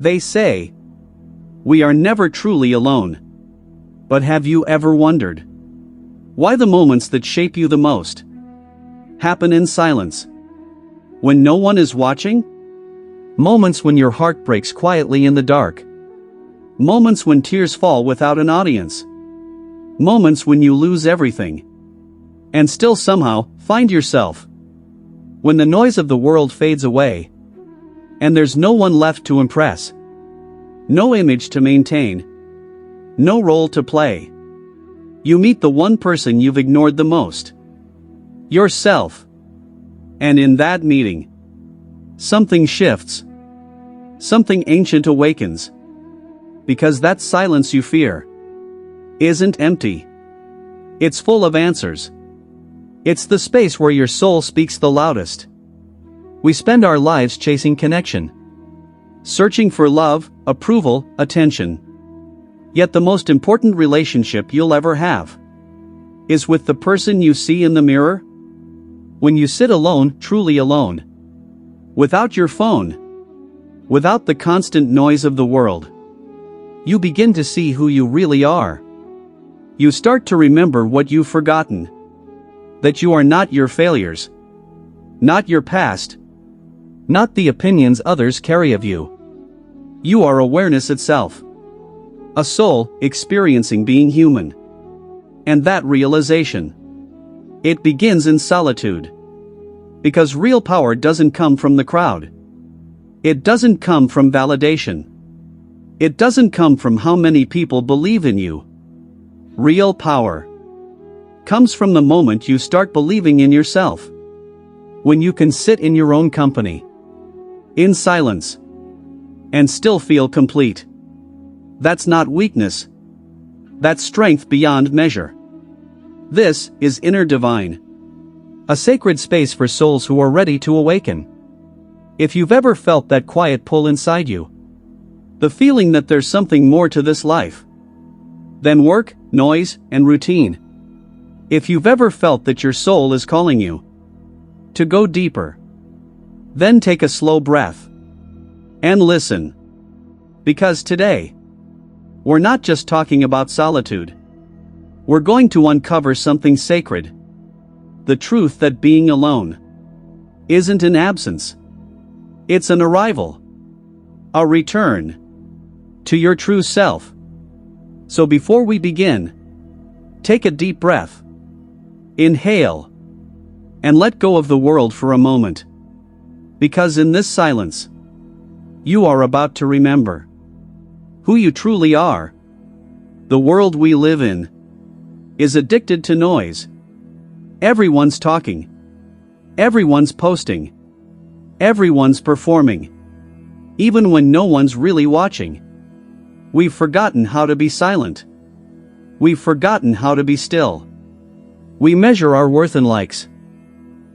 They say, we are never truly alone. But have you ever wondered why the moments that shape you the most happen in silence? When no one is watching? Moments when your heart breaks quietly in the dark. Moments when tears fall without an audience. Moments when you lose everything and still somehow find yourself. When the noise of the world fades away and there's no one left to impress, no image to maintain, no role to play. You meet the one person you've ignored the most. Yourself. And in that meeting, something shifts. Something ancient awakens. Because that silence you fear isn't empty. It's full of answers. It's the space where your soul speaks the loudest. We spend our lives chasing connection, searching for love, approval, attention. Yet the most important relationship you'll ever have is with the person you see in the mirror. When you sit alone, truly alone, without your phone, without the constant noise of the world, you begin to see who you really are. You start to remember what you've forgotten. That you are not your failures, not your past, not the opinions others carry of you. You are awareness itself. A soul experiencing being human. And that realization, it begins in solitude. Because real power doesn't come from the crowd. It doesn't come from validation. It doesn't come from how many people believe in you. Real power comes from the moment you start believing in yourself. When you can sit in your own company, in silence, and still feel complete. That's not weakness. That's strength beyond measure. This is inner divine. A sacred space for souls who are ready to awaken. If you've ever felt that quiet pull inside you, the feeling that there's something more to this life than work, noise, and routine. If you've ever felt that your soul is calling you to go deeper, then take a slow breath and listen. Because today, we're not just talking about solitude. We're going to uncover something sacred. The truth that being alone isn't an absence. It's an arrival. A return to your true self. So before we begin, take a deep breath. Inhale. And let go of the world for a moment. Because in this silence, you are about to remember who you truly are. The world we live in is addicted to noise. Everyone's talking. Everyone's posting. Everyone's performing. Even when no one's really watching. We've forgotten how to be silent. We've forgotten how to be still. We measure our worth in likes,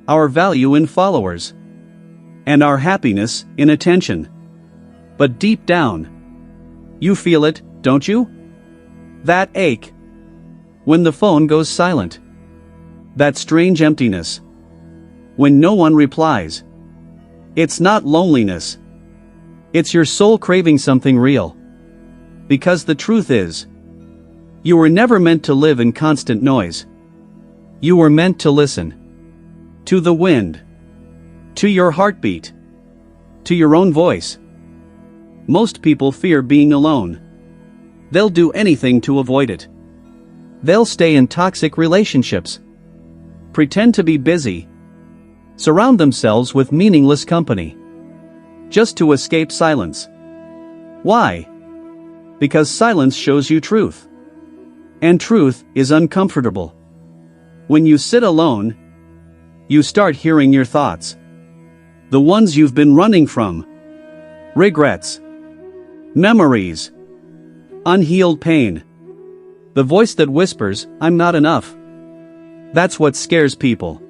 our value in followers, and our happiness in attention. But deep down, you feel it, don't you? That ache when the phone goes silent. That strange emptiness when no one replies. It's not loneliness. It's your soul craving something real. Because the truth is, you were never meant to live in constant noise. You were meant to listen. To the wind. To your heartbeat. To your own voice. Most people fear being alone. They'll do anything to avoid it. They'll stay in toxic relationships. Pretend to be busy. Surround themselves with meaningless company. Just to escape silence. Why? Because silence shows you truth. And truth is uncomfortable. When you sit alone, you start hearing your thoughts. The ones you've been running from. Regrets. Memories. Unhealed pain. The voice that whispers, I'm not enough. That's what scares people.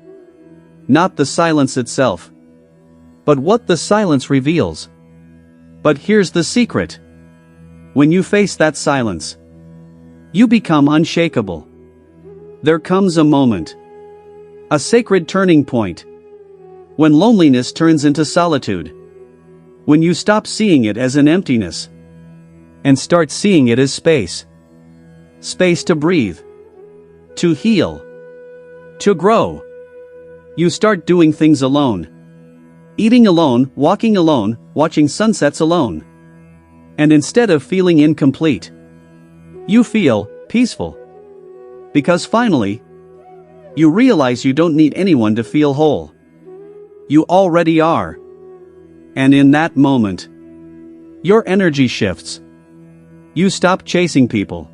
Not the silence itself. But what the silence reveals. But here's the secret. When you face that silence, you become unshakable. There comes a moment. A sacred turning point. When loneliness turns into solitude. When you stop seeing it as an emptiness and start seeing it as space. Space to breathe, to heal, to grow. You start doing things alone. Eating alone, walking alone, watching sunsets alone. And instead of feeling incomplete, you feel peaceful. Because finally, you realize you don't need anyone to feel whole. You already are. And in that moment, your energy shifts. You stop chasing people.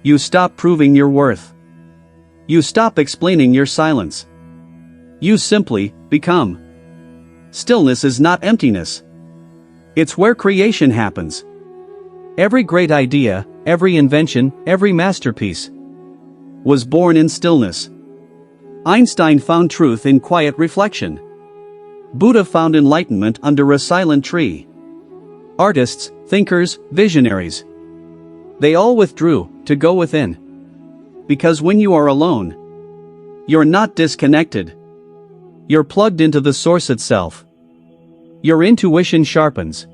You stop proving your worth. You stop explaining your silence. You simply become. Stillness is not emptiness. It's where creation happens. Every great idea, every invention, every masterpiece was born in stillness. Einstein found truth in quiet reflection. Buddha found enlightenment under a silent tree. Artists, thinkers, visionaries. They all withdrew to go within. Because when you are alone, you're not disconnected. You're plugged into the source itself. Your intuition sharpens.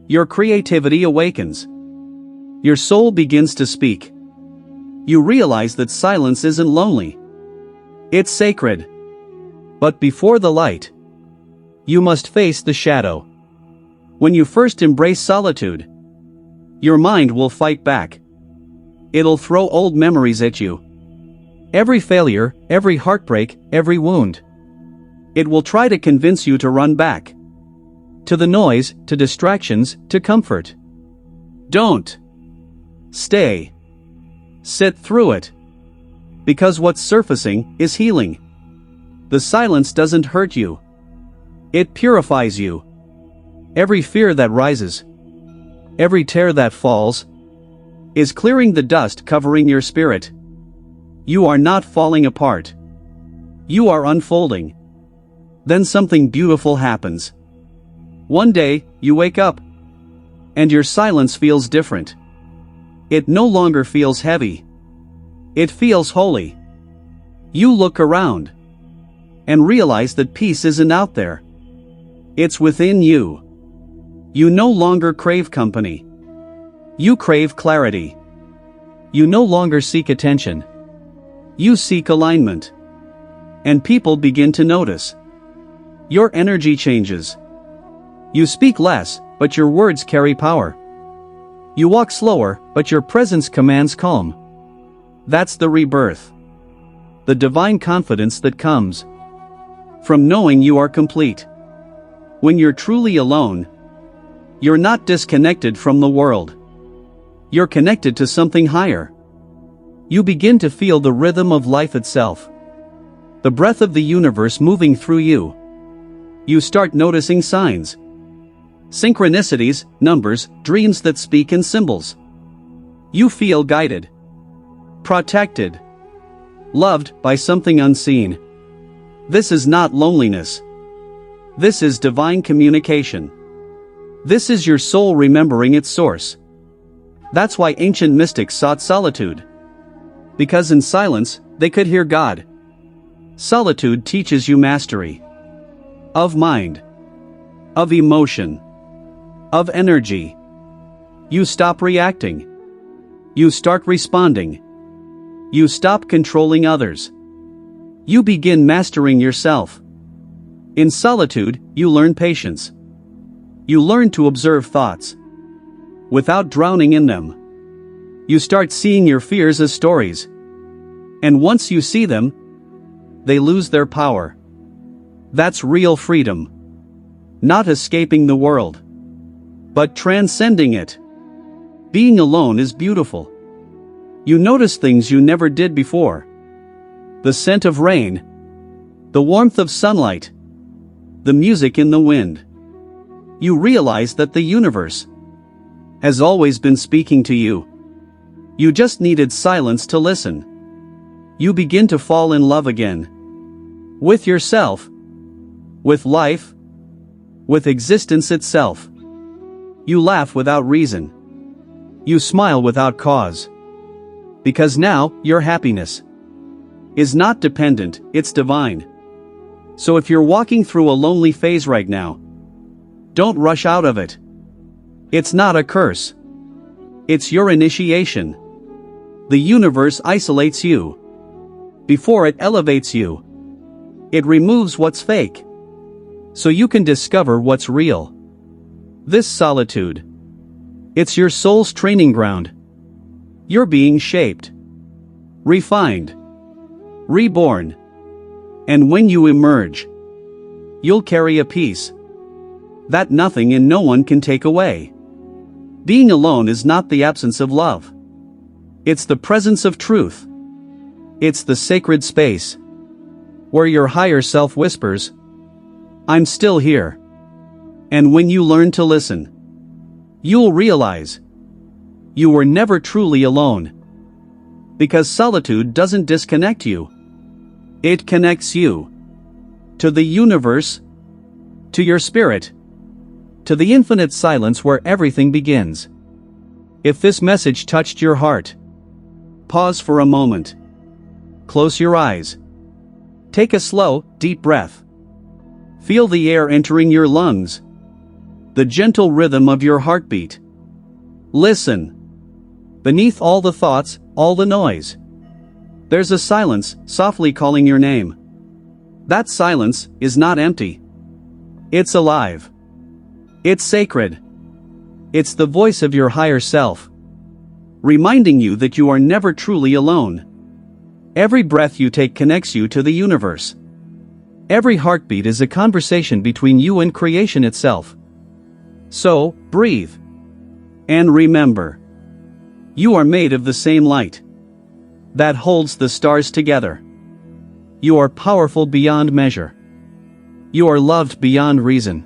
Your creativity awakens. Your soul begins to speak. You realize that silence isn't lonely. It's sacred. But before the light, you must face the shadow. When you first embrace solitude, your mind will fight back. It'll throw old memories at you. Every failure, every heartbreak, every wound. It will try to convince you to run back. To the noise, to distractions, to comfort. Don't. Stay. Sit through it. Because what's surfacing is healing. The silence doesn't hurt you. It purifies you. Every fear that rises, every tear that falls, is clearing the dust covering your spirit. You are not falling apart. You are unfolding. Then something beautiful happens. One day, you wake up, and your silence feels different. It no longer feels heavy. It feels holy. You look around, and realize that peace isn't out there. It's within you. You no longer crave company. You crave clarity. You no longer seek attention. You seek alignment. And people begin to notice. Your energy changes. You speak less, but your words carry power. You walk slower, but your presence commands calm. That's the rebirth. The divine confidence that comes from knowing you are complete. When you're truly alone, you're not disconnected from the world. You're connected to something higher. You begin to feel the rhythm of life itself. The breath of the universe moving through you. You start noticing signs. Synchronicities, numbers, dreams that speak in symbols. You feel guided. Protected. Loved by something unseen. This is not loneliness. This is divine communication. This is your soul remembering its source. That's why ancient mystics sought solitude. Because in silence, they could hear God. Solitude teaches you mastery. Of mind. Of emotion. Of energy. You stop reacting. You start responding. You stop controlling others. You begin mastering yourself. In solitude, you learn patience. You learn to observe thoughts without drowning in them. You start seeing your fears as stories. And once you see them, they lose their power. That's real freedom. Not escaping the world, but transcending it. Being alone is beautiful. You notice things you never did before. The scent of rain, the warmth of sunlight, the music in the wind. You realize that the universe has always been speaking to you. You just needed silence to listen. You begin to fall in love again. With yourself. With life. With existence itself. You laugh without reason. You smile without cause. Because now, your happiness is not dependent, it's divine. So if you're walking through a lonely phase right now, Don't rush out of it. It's not a curse. It's your initiation. The universe isolates you before it elevates you. It removes what's fake so you can discover what's real. This solitude, it's your soul's training ground. You're being shaped, refined, reborn. And when you emerge, you'll carry a peace that nothing and no one can take away. Being alone is not the absence of love. It's the presence of truth. It's the sacred space where your higher self whispers, "I'm still here." And when you learn to listen, you'll realize you were never truly alone. Because solitude doesn't disconnect you. It connects you to the universe, to your spirit, to the infinite silence where everything begins. If this message touched your heart, pause for a moment. Close your eyes. Take a slow, deep breath. Feel the air entering your lungs, the gentle rhythm of your heartbeat. Listen. Beneath all the thoughts, all the noise, there's a silence softly calling your name. That silence is not empty. It's alive. It's sacred. It's the voice of your higher self, reminding you that you are never truly alone. Every breath you take connects you to the universe. Every heartbeat is a conversation between you and creation itself. So, breathe. And remember, you are made of the same light that holds the stars together. You are powerful beyond measure. You are loved beyond reason.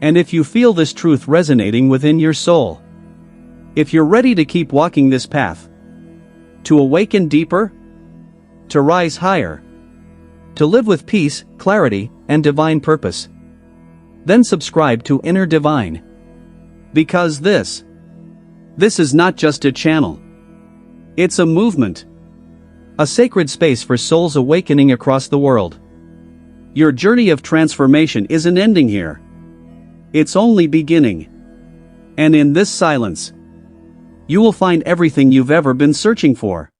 And if you feel this truth resonating within your soul, if you're ready to keep walking this path, to awaken deeper, to rise higher, to live with peace, clarity, and divine purpose, then subscribe to Inner Divine. Because this is not just a channel. It's a movement. A sacred space for souls awakening across the world. Your journey of transformation isn't ending here. It's only beginning. And in this silence, you will find everything you've ever been searching for.